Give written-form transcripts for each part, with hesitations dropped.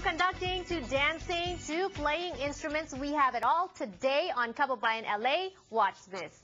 conducting to dancing to playing instruments, we have it all today on Kababayan LA. Watch this.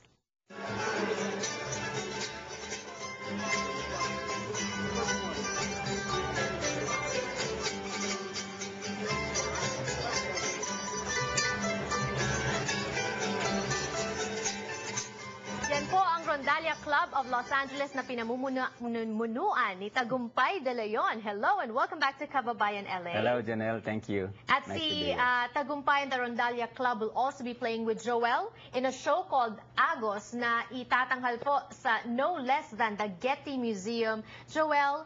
Yan po ang Rondalia Club of Los Angeles na pinamumunuan ni Tagumpay De Leon. Hello and welcome back to Kababayan LA. Hello, Janelle. Thank you. At nice si Tagumpay and the Rondalia Club will also be playing with Joel in a show called Agos na itatanghal po sa no less than the Getty Museum. Joel,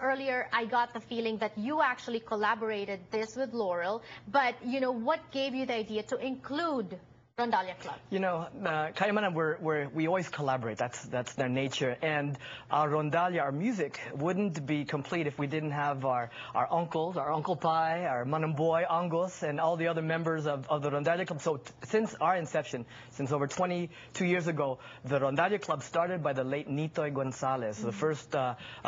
earlier I got the feeling that you actually collaborated this with Laurel, but you know, what gave you the idea to include Rondalia Club? You know, Kayamanan, we always collaborate. That's their nature. And our Rondalia, our music, wouldn't be complete if we didn't have our uncles, our Uncle Pai, our Manamboy, Angos, and all the other members of the Rondalia Club. So since our inception, since over 22 years ago, the Rondalia Club started by the late Nitoy Gonzalez, the first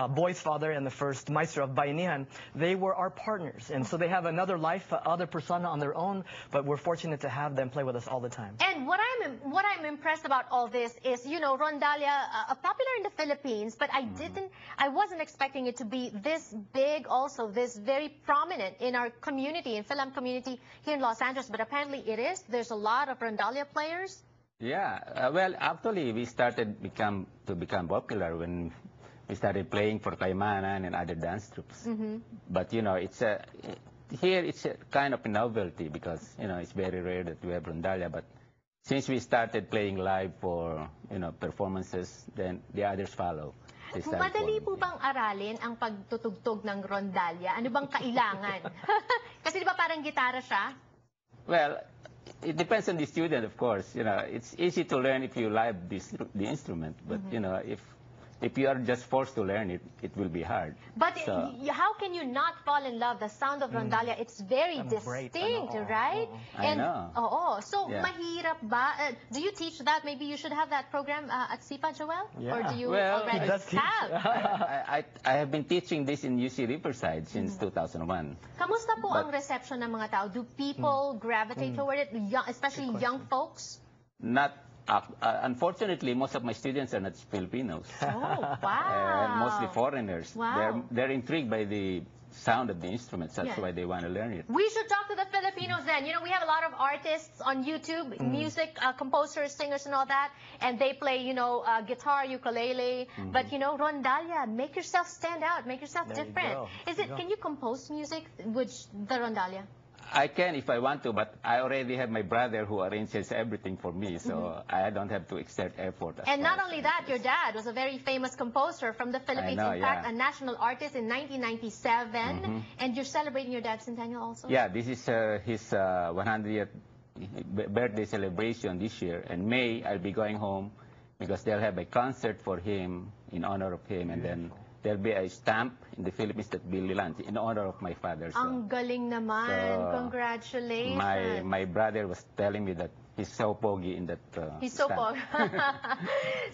boy's father and the first maestro of Bayanihan. They were our partners. And so they have another life, other persona on their own, but we're fortunate to have them play with us all the time. And what I'm impressed about all this is, you know, Rondalia, popular in the Philippines, but I wasn't expecting it to be this big, also this very prominent in our community, in film community here in Los Angeles. But apparently it is. There's a lot of Rondalia players. Yeah, well, actually, we started to become popular when we started playing for Kayamanan and other dance troupes. But you know, here it's a kind of a novelty because, you know, it's very rare that we have Rondalia. But since we started playing live for, you know, performances, then the others follow. Madali po bang aralin ang pagtutugtog ng Rondalia? Ano bang kailangan? Kasi di ba parang gitara siya? Well, it depends on the student, of course. You know, it's easy to learn if you live the instrument. But, you know, if you are just forced to learn it, it will be hard. But so, how can you not fall in love? The sound of Rondalia, it's very distinct, right? I know. So, mahirap ba? Do you teach that? Maybe you should have that program at SIPA, Joel? Yeah. Or do you well, already have? I have been teaching this in UC Riverside since 2001. Kamusta po ang reception ng mga tao? Do people gravitate toward it, especially young folks? Not. Unfortunately, most of my students are not Filipinos. Oh, wow. And mostly foreigners. Wow. They're intrigued by the sound of the instruments. That's why they want to learn it. We should talk to the Filipinos then. You know, we have a lot of artists on YouTube, music, composers, singers, and all that. And they play, you know, guitar, ukulele. But, you know, Rondalia, make yourself stand out. Make yourself different. Can you compose music with the Rondalia? I can if I want to, but I already have my brother who arranges everything for me, so I don't have to exert effort. And not only that, your dad was a very famous composer from the Philippines. In fact, a national artist in 1997. And you're celebrating your dad's centennial also? Yeah, this is his 100th birthday celebration this year. In May, I'll be going home because they'll have a concert for him in honor of him, and then there'll be a stamp in the Philippines that will be launched in honor of my father. So, ang galing naman. So, congratulations. My brother was telling me that he's so pogi in that He's so pogi.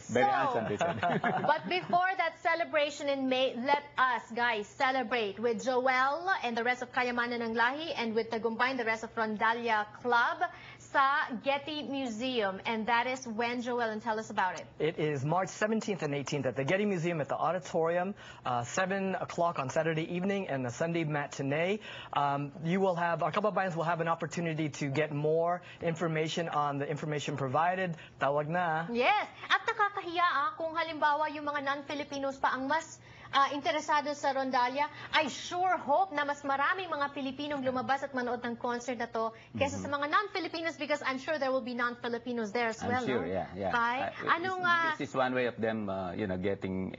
Very handsome, they said. But before that celebration in May, let us, guys, celebrate with Joel and the rest of Kayamanan ng Lahi and with Tagumpay and the rest of Rondalia Club sa Getty Museum. And that is when, Joel, and tell us about it. It is March 17th and 18th at the Getty Museum at the Auditorium, 7 o'clock on Saturday evening and a Sunday matinee. You will have, our Kababayans will have an opportunity to get more information on the information provided. Tawag na. Yes. At nakakahiya kung halimbawa yung mga non-Filipinos pa ang mas interesado sa Rondalia. I sure hope na mas maraming mga Pilipinong lumabas at manood ng concert na to kaysa sa mga non-Filipinos, because I'm sure there will be non-Filipinos there as well. I'm sure, no? yeah. This is one way of them, you know, getting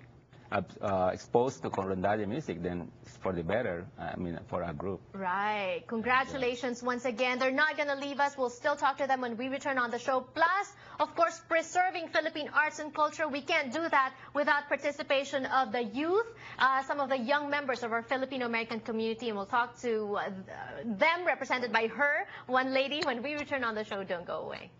exposed to Rondalia music, then it's for the better, I mean, for our group. Right. Congratulations once again. They're not going to leave us. We'll still talk to them when we return on the show. Plus, of course, preserving Philippine arts and culture. We can't do that without participation of the youth, some of the young members of our Filipino-American community, and we'll talk to them represented by her, one lady, when we return on the show. Don't go away.